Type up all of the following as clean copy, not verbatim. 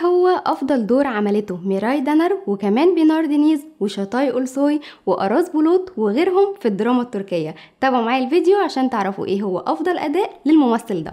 ايه هو افضل دور عملته ميراي دانر وكمان بينار دينيز وشاتاي اولسوي واراس بولوت وغيرهم في الدراما التركية؟ تابعوا معايا الفيديو عشان تعرفوا ايه هو افضل اداء للممثل ده.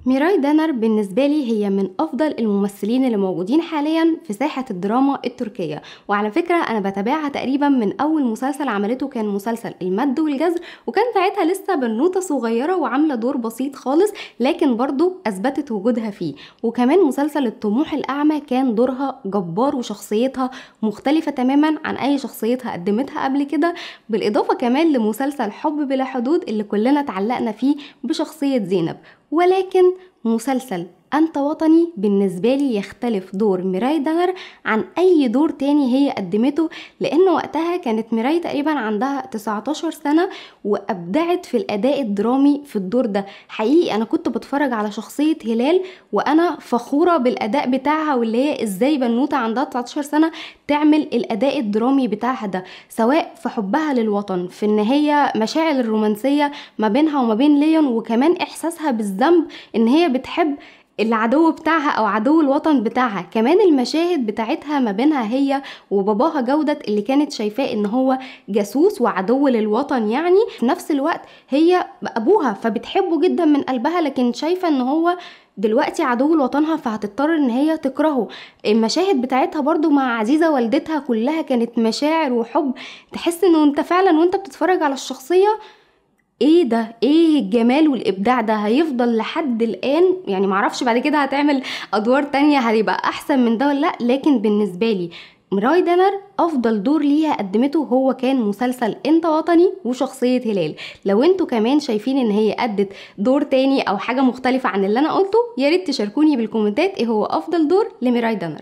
ميراي دانر بالنسبة لي هي من أفضل الممثلين اللي موجودين حاليا في ساحة الدراما التركية، وعلى فكرة أنا بتابعها تقريبا من أول مسلسل عملته كان مسلسل المد والجزر، وكان ساعتها لسه بنوتة صغيرة وعاملة دور بسيط خالص لكن برضو أثبتت وجودها فيه. وكمان مسلسل الطموح الأعمى كان دورها جبار وشخصيتها مختلفة تماما عن أي شخصيتها قدمتها قبل كده، بالإضافة كمان لمسلسل حب بلا حدود اللي كلنا تعلقنا فيه بشخصية زينب. ولكن مسلسل أنت وطني بالنسبة لي يختلف دور ميراي دانر عن أي دور تاني هي قدمته، لأن وقتها كانت ميراي تقريبا عندها 19 سنة وأبدعت في الأداء الدرامي في الدور ده. حقيقي أنا كنت بتفرج على شخصية هلال وأنا فخورة بالأداء بتاعها، واللي هي إزاي بنوتة عندها 19 سنة تعمل الأداء الدرامي بتاعها ده، سواء في حبها للوطن، في إن هي مشاعر الرومانسية ما بينها وما بين ليون، وكمان إحساسها بالذنب إن هي بتحب العدو بتاعها او عدو الوطن بتاعها. كمان المشاهد بتاعتها ما بينها هي وباباها جودة اللي كانت شايفاه ان هو جاسوس وعدو للوطن، يعني في نفس الوقت هي ابوها فبتحبه جدا من قلبها، لكن شايفة ان هو دلوقتي عدو لوطنها فهتضطر ان هي تكرهه. المشاهد بتاعتها برضو مع عزيزة والدتها كلها كانت مشاعر وحب، تحس انه انت فعلا وانت بتتفرج على الشخصية ايه ده، ايه الجمال والابداع ده، هيفضل لحد الان. يعني معرفش بعد كده هتعمل ادوار تانية هيبقى احسن من ده ولا لا، لكن بالنسبة لي ميراي دانر افضل دور ليها قدمته هو كان مسلسل انت وطني وشخصية هلال. لو انتوا كمان شايفين ان هي ادت دور تاني او حاجة مختلفة عن اللي انا قلته، ياريت تشاركوني بالكومنتات ايه هو افضل دور لميراي دانر.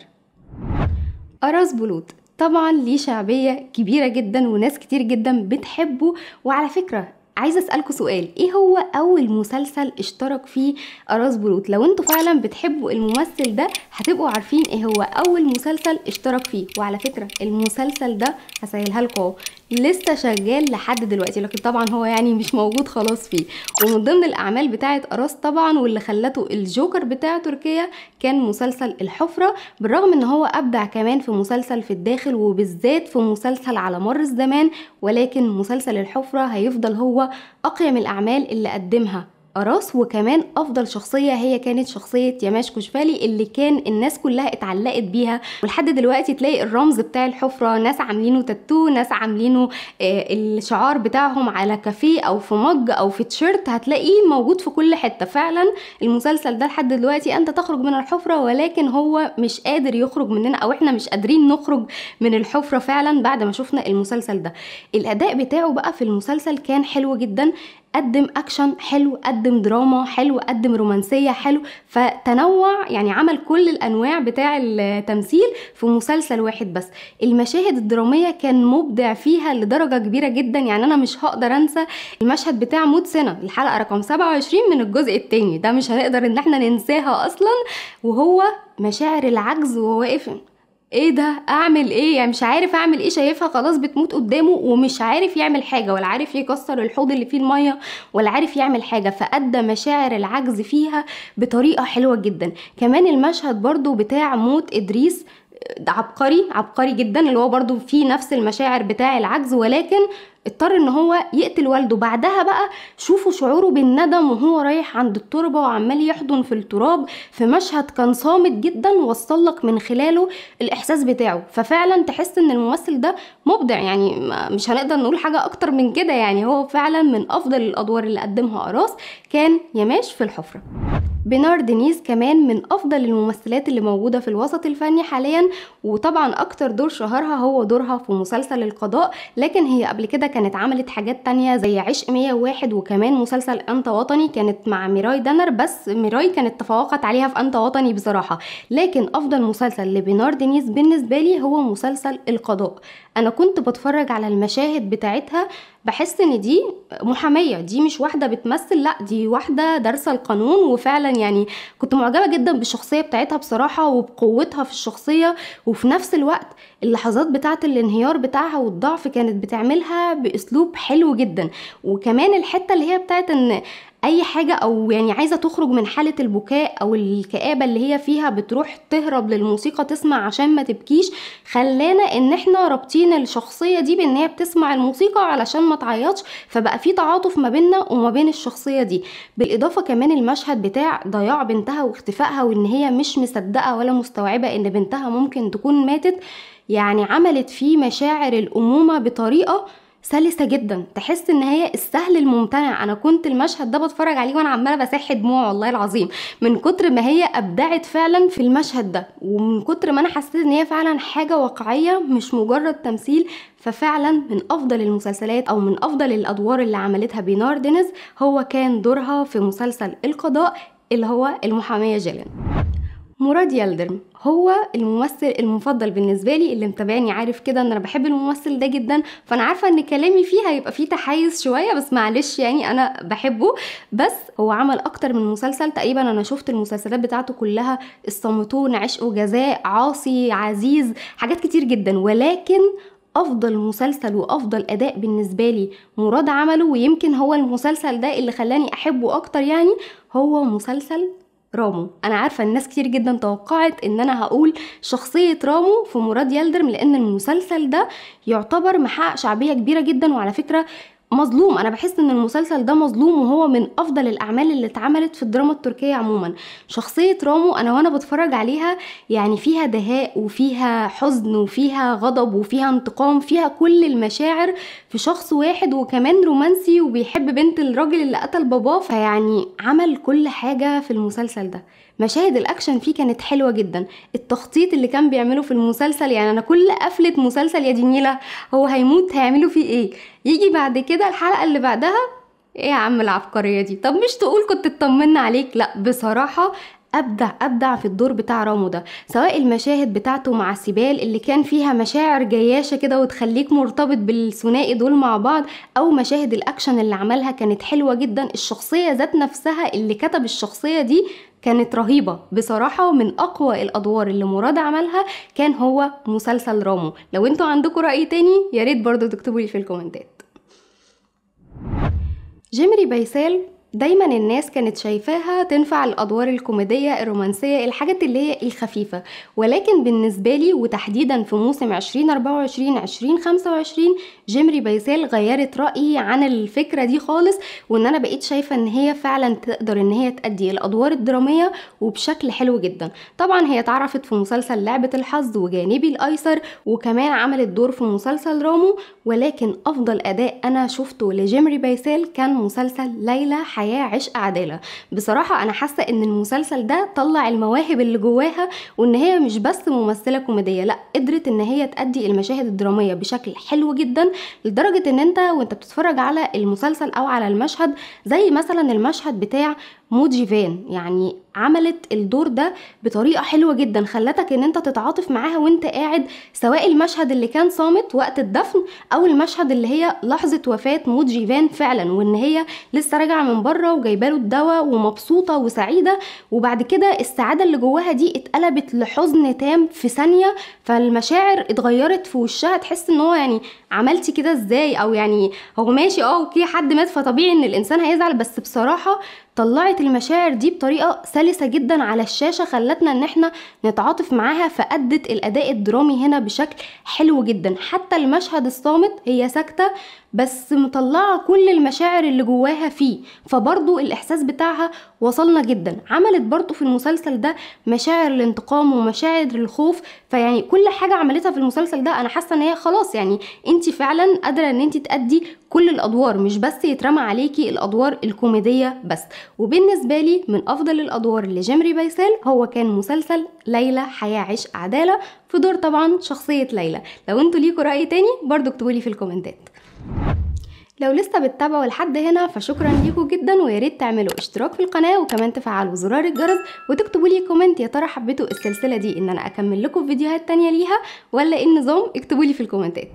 اراس بولوت طبعا ليه شعبية كبيرة جدا وناس كتير جدا بتحبه، وعلى فكرة عايزه اسالكوا سؤال، ايه هو اول مسلسل اشترك فيه اراس بولوت؟ لو انتوا فعلا بتحبوا الممثل ده هتبقوا عارفين ايه هو اول مسلسل اشترك فيه. وعلى فكره المسلسل ده هسهلها لكم لسه شغال لحد دلوقتي، لكن طبعا هو يعني مش موجود خلاص فيه. ومن ضمن الاعمال بتاعه اراس طبعا واللي خلته الجوكر بتاع تركيا كان مسلسل الحفره، بالرغم ان هو ابدع كمان في مسلسل في الداخل وبالذات في مسلسل على مر الزمان، ولكن مسلسل الحفره هيفضل هو اقيم الاعمال اللي قدمها اراس. وكمان افضل شخصيه هي كانت شخصيه ياماش كوشفالي اللي كان الناس كلها اتعلقت بيها، ولحد دلوقتي تلاقي الرمز بتاع الحفره ناس عاملينه تاتو، ناس عاملينه الشعار بتاعهم على كافيه او في مج او في تيشيرت، هتلاقيه موجود في كل حته. فعلا المسلسل ده لحد دلوقتي انت تخرج من الحفره ولكن هو مش قادر يخرج مننا، او احنا مش قادرين نخرج من الحفره فعلا بعد ما شفنا المسلسل ده. الاداء بتاعه بقى في المسلسل كان حلو جدا، قدم اكشن حلو، قدم دراما حلو، قدم رومانسيه حلو، فتنوع يعني عمل كل الانواع بتاع التمثيل في مسلسل واحد بس. المشاهد الدراميه كان مبدع فيها لدرجه كبيره جدا، يعني انا مش هقدر انسى المشهد بتاع موت سنة الحلقه رقم 27 من الجزء الثاني ده، مش هنقدر ان احنا ننساها اصلا، وهو مشاعر العجز وهو واقف ايه ده اعمل ايه، يعني مش عارف اعمل ايه، شايفها خلاص بتموت قدامه ومش عارف يعمل حاجه، ولا عارف يكسر الحوض اللي فيه الميه، ولا عارف يعمل حاجه، فادى مشاعر العجز فيها بطريقه حلوه جدا. كمان المشهد برضو بتاع موت ادريس عبقري عبقري جدا، اللي هو برضو فيه نفس المشاعر بتاع العجز، ولكن اضطر ان هو يقتل والده. بعدها بقى شوفوا شعوره بالندم وهو رايح عند التربة وعمال يحضن في التراب، في مشهد كان صامت جدا وصل لك من خلاله الاحساس بتاعه. ففعلا تحس ان الممثل ده مبدع، يعني مش هنقدر نقول حاجة اكتر من كده، يعني هو فعلا من افضل الادوار اللي قدمها اراس كان ياماش في الحفرة. بينار دينيز كمان من افضل الممثلات اللي موجودة في الوسط الفني حاليا، وطبعا اكتر دور شهرها هو دورها في مسلسل القضاء، لكن هي قبل كده كانت عملت حاجات تانية زي عشق 101 وكمان مسلسل انت وطني كانت مع ميراي دانر، بس ميراي كانت تفوقت عليها في انت وطني بصراحة. لكن افضل مسلسل لبينار دينيز بالنسبة لي هو مسلسل القضاء. انا كنت بتفرج على المشاهد بتاعتها بحس ان دي محامية، دي مش واحدة بتمثل، لا دي واحدة دارسة القانون، وفعلا يعني كنت معجبة جدا بالشخصية بتاعتها بصراحة وبقوتها في الشخصية، وفي نفس الوقت اللحظات بتاعت الانهيار بتاعها والضعف كانت بتعملها باسلوب حلو جدا. وكمان الحتة اللي هي بتاعت ان اي حاجة او يعني عايزة تخرج من حالة البكاء او الكآبة اللي هي فيها، بتروح تهرب للموسيقى تسمع عشان ما تبكيش. خلانا ان احنا رابطين الشخصية دي بان هي بتسمع الموسيقى علشان ما تعيطش، فبقى في تعاطف ما بيننا وما بين الشخصية دي. بالاضافة كمان المشهد بتاع ضياع بنتها واختفائها، وان هي مش مصدقة ولا مستوعبة ان بنتها ممكن تكون ماتت، يعني عملت فيه مشاعر الأمومة بطريقة سلسة جدا، تحس ان هي السهل الممتنع. انا كنت المشهد ده بتفرج عليه وانا عماله بسح دموع والله العظيم، من كتر ما هي ابدعت فعلا في المشهد ده، ومن كتر ما انا حسيت ان هي فعلا حاجه واقعيه مش مجرد تمثيل. ففعلا من افضل المسلسلات او من افضل الادوار اللي عملتها بينار دينيز هو كان دورها في مسلسل القضاء اللي هو المحاميه جيلين. مراد يلدرم هو الممثل المفضل بالنسبه لي، اللي متابعني عارف كده ان انا بحب الممثل ده جدا، فانا عارفه ان كلامي فيه هيبقى فيه تحيز شويه، بس معلش يعني انا بحبه. بس هو عمل اكتر من مسلسل تقريبا، انا شفت المسلسلات بتاعته كلها، الصامتون، عشق وجزاء، عاصي، عزيز، حاجات كتير جدا. ولكن افضل مسلسل وافضل اداء بالنسبه لي مراد عمله، ويمكن هو المسلسل ده اللي خلاني احبه اكتر، يعني هو مسلسل رامو. انا عارفه الناس كتير جدا توقعت ان انا هقول شخصيه رامو في مراد يلدرم، لان المسلسل ده يعتبر محقق شعبيه كبيره جدا، وعلى فكره مظلوم. انا بحس ان المسلسل ده مظلوم، وهو من افضل الاعمال اللي اتعملت في الدراما التركيه عموما. شخصيه رامو انا وانا بتفرج عليها يعني فيها دهاء وفيها حزن وفيها غضب وفيها انتقام، فيها كل المشاعر في شخص واحد، وكمان رومانسي وبيحب بنت الراجل اللي قتل باباه. فيعني عمل كل حاجه في المسلسل ده. مشاهد الاكشن فيه كانت حلوه جدا، التخطيط اللي كان بيعمله في المسلسل، يعني انا كل قفله مسلسل يا دنيله هو هيموت هيعملوا فيه ايه، يجي بعد كده الحلقه اللي بعدها ايه يا عم العبقريه دي، طب مش تقول كنت اطمنا عليك. لا بصراحه ابدع في الدور بتاع رامو ده، سواء المشاهد بتاعته مع سيبال اللي كان فيها مشاعر جياشه كده وتخليك مرتبط بالثنائي دول مع بعض، او مشاهد الاكشن اللي عملها كانت حلوه جدا. الشخصيه ذات نفسها اللي كتب الشخصيه دي كانت رهيبة بصراحة. من أقوى الأدوار اللي مراد عملها كان هو مسلسل رامو. لو انتوا عندكم رأي تاني ياريت برضو تكتبولي في الكومنتات. جيمري بيسال دايما الناس كانت شايفاها تنفع الادوار الكوميديه الرومانسيه، الحاجات اللي هي الخفيفه، ولكن بالنسبه لي وتحديدا في موسم 2024 2025 جيمري بيسال غيرت رايي عن الفكره دي خالص، وان انا بقيت شايفه ان هي فعلا تقدر ان هي تأدي الادوار الدراميه وبشكل حلو جدا. طبعا هي اتعرفت في مسلسل لعبه الحظ وجانبي الايسر، وكمان عملت دور في مسلسل رامو، ولكن افضل اداء انا شفته لجيمري بيسال كان مسلسل ليلى حياة عشق عدالة. بصراحة انا حاسة ان المسلسل ده طلع المواهب اللي جواها، وان هي مش بس ممثلة كوميدية، لا قدرت ان هي تأدي المشاهد الدرامية بشكل حلو جدا، لدرجة ان وانت بتتفرج على المسلسل او على المشهد، زي مثلا المشهد بتاع موجي فان، يعني عملت الدور ده بطريقة حلوة جدا، خلتك ان انت تتعاطف معاها وانت قاعد، سواء المشهد اللي كان صامت وقت الدفن او المشهد اللي هي لحظة وفاة موجي فان فعلا، وان هي لسه راجعة من بره وجايباله الدواء ومبسوطة وسعيدة، وبعد كده السعادة اللي جواها دي اتقلبت لحزن تام في ثانية، فالمشاعر اتغيرت في وشها، تحس ان هو يعني عملتي كده ازاي، او يعني هو ماشي اوكي حد مات فطبيعي ان الانسان هيزعل، بس بصراحة طلعت المشاعر دي بطريقة سلسة جدا على الشاشة، خلتنا ان احنا نتعاطف معاها، فأدت الاداء الدرامي هنا بشكل حلو جدا. حتى المشهد الصامت هي ساكتة بس مطلعة كل المشاعر اللي جواها فيه، فبرضو الاحساس بتاعها وصلنا جدا. عملت برضو في المسلسل ده مشاعر الانتقام ومشاعر الخوف، فيعني كل حاجة عملتها في المسلسل ده انا حاسة ان هي خلاص، يعني انت فعلا قادرة ان انت تأدي كل الادوار، مش بس يترمى عليكي الادوار الكوميدية بس. وبالنسبة لي من افضل الادوار اللي جيمري بيسال هو كان مسلسل ليلى حياة عشق عدالة، في دور طبعا شخصية ليلى. لو انتوا ليكوا رأي تاني برضو اكتبولي في الكومنتات. لو لسه بتتابعوا لحد هنا فشكرا ليكم جدا، وياريت تعملوا اشتراك في القناه وكمان تفعلوا زرار الجرس وتكتبوا لي كومنت يا ترى حبيتوا السلسله دي ان انا اكمل لكم فيديوهات تانية ليها ولا ايه النظام، اكتبوا لي في الكومنتات.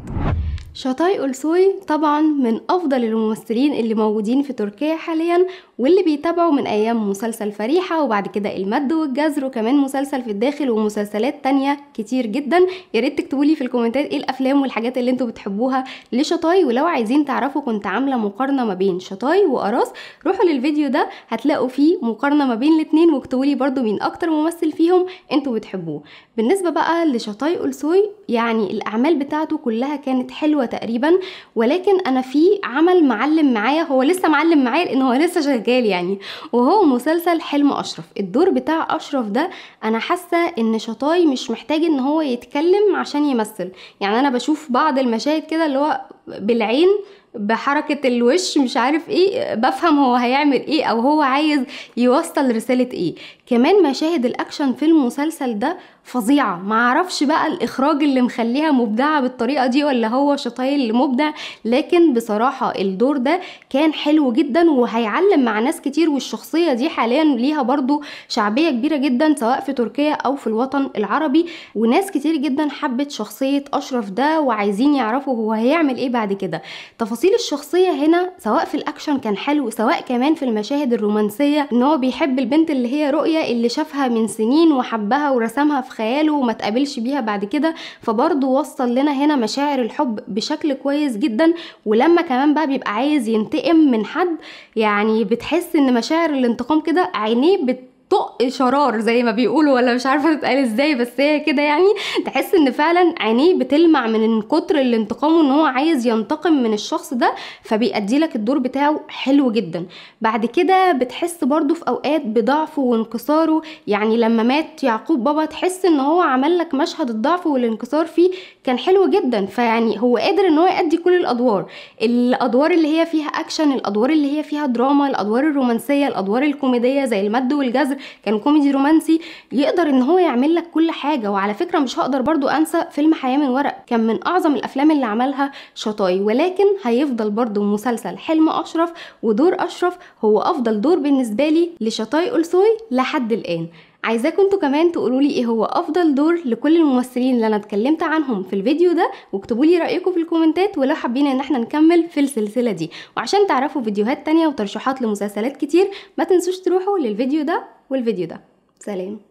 شطاي أولسوي طبعا من أفضل الممثلين اللي موجودين في تركيا حاليا، واللي بيتابعوا من أيام مسلسل فريحة وبعد كده المد والجزر وكمان مسلسل في الداخل ومسلسلات تانية كتير جدا. ياريت تكتبولي في الكومنتات ايه الأفلام والحاجات اللي انتوا بتحبوها لشطاي. ولو عايزين تعرفوا كنت عاملة مقارنة ما بين شطاي وأراس، روحوا للفيديو ده هتلاقوا فيه مقارنة ما بين الاتنين، واكتبولي برضو مين أكتر ممثل فيهم انتوا بتحبوه. بالنسبة بقى لشطاي أولسوي، يعني الأعمال بتاعته كلها كانت حلوة تقريبا، ولكن انا في عمل معلم معايا، هو لسه معلم معايا لان هو لسه شغال يعني، وهو مسلسل حلم اشرف. الدور بتاع اشرف ده انا حاسه ان شطاي مش محتاج ان هو يتكلم عشان يمثل. يعني انا بشوف بعض المشاهد كده اللي هو بالعين بحركة الوش مش عارف ايه بفهم هو هيعمل ايه او هو عايز يوصل رسالة ايه. كمان مشاهد الاكشن في المسلسل ده فظيعة، معرفش بقى الاخراج اللي مخليها مبدعة بالطريقة دي ولا هو شطاي اللي مبدع، لكن بصراحة الدور ده كان حلو جدا وهيعلم مع ناس كتير. والشخصية دي حاليا ليها برضو شعبية كبيرة جدا سواء في تركيا او في الوطن العربي، وناس كتير جدا حبت شخصية اشرف ده وعايزين يعرفوا هو هيعمل ايه بعد كده. تفاصيل الشخصية هنا سواء في الاكشن كان حلو، سواء كمان في المشاهد الرومانسية ان هو بيحب البنت اللي هي رؤية اللي شافها من سنين وحبها ورسمها في خياله وما تقابلش بيها بعد كده، فبرضه وصل لنا هنا مشاعر الحب بشكل كويس جدا. ولما كمان بقى بيبقى عايز ينتقم من حد، يعني بتحس ان مشاعر الانتقام كده عينيه طق شرار زي ما بيقولوا، ولا مش عارفه تتقال ازاي، بس هي كده يعني. تحس ان فعلا عينيه بتلمع من كتر الانتقام وان هو عايز ينتقم من الشخص ده، فبيأدي لك الدور بتاعه حلو جدا. بعد كده بتحس برضو في اوقات بضعفه وانكساره، يعني لما مات يعقوب بابا تحس ان هو عمل لك مشهد الضعف والانكسار فيه كان حلو جدا. فيعني هو قادر ان هو يأدي كل الادوار اللي هي فيها اكشن، الادوار اللي هي فيها دراما، الادوار الرومانسيه، الادوار الكوميديه زي المد والجزر كان كوميدي رومانسي، يقدر ان هو يعمل لك كل حاجه. وعلى فكره مش هقدر برضو انسى فيلم حياه من ورق، كان من اعظم الافلام اللي عملها شطاي، ولكن هيفضل برضو مسلسل حلم اشرف ودور اشرف هو افضل دور بالنسبه لي لشطاي أولسوي لحد الان. عايزاكم انتوا كمان تقولوا لي ايه هو افضل دور لكل الممثلين اللي انا اتكلمت عنهم في الفيديو ده، واكتبوا لي رايكم في الكومنتات، ولو حابين ان احنا نكمل في السلسله دي. وعشان تعرفوا فيديوهات تانية وترشيحات لمسلسلات كتير ما تنسوش تروحوا للفيديو ده والفيديو ده. سلام.